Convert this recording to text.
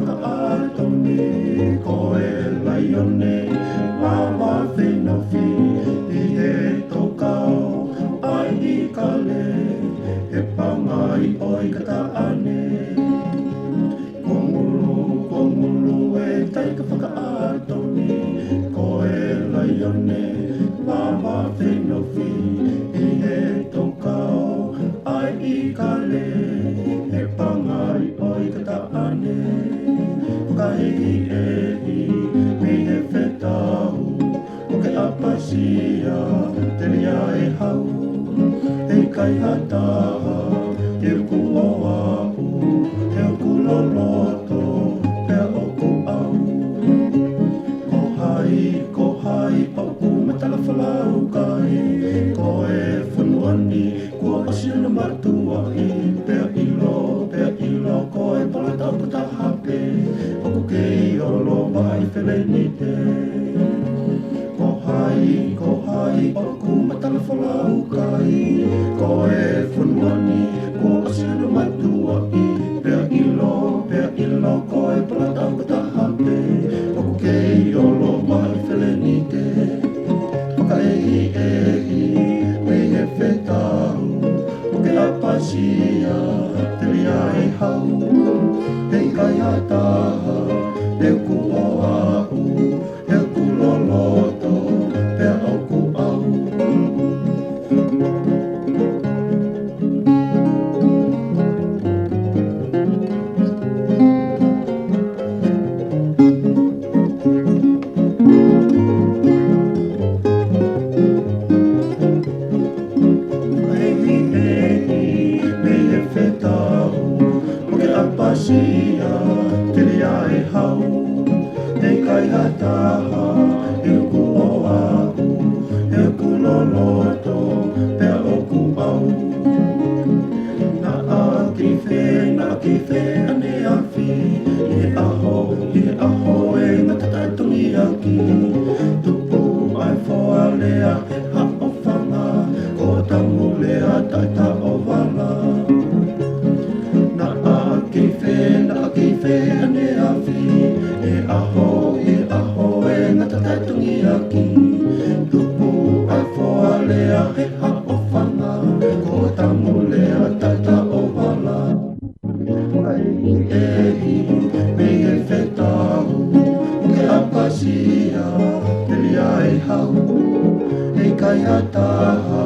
whakaatoni ko e laione Mama whinofi i he tokao ai i kale e pangai oi kataane Kongulu e taika whakaatoni ko e laione Mama whinofi i he tokao ai i kale e pangai oi kataane Whakahihi e i me he whetau o ke apasia te ria e hau e kai hataha e ku o au e ku loloto e o ku au ko hai o ku matala whalau kai ko e whanuani kua pasina na matua i pea ilo ko e pala tau katahape o ku kei o lo mai wheleni te Ko hai o ku matala whalau kai Ko e whanuani ko asina na matua i pea ilo ko e pala tau katahape o ku kei o lo mai wheleni te Whakaehi me he whetau o ke apasia te ria e hau Hei kai hataha e ku o au e ku loloto pea o ku au Apasia, te ria e hau, e kai hataha, e ku o au, e ku loloto, pea o ku au. Na a ki whe, ane a whi, i he aho e ngatatatuni aki. Tupu ai whoa lea e hao whanga, ko tangu lea taita o wala. Na ki whe ane a whi E aho e ngatatatuni aki Tupu ai whoa lea he hao whanga Ko tangu lea tata o wala Ehi me he whetau O ke apasia te ria e hau E kai hataha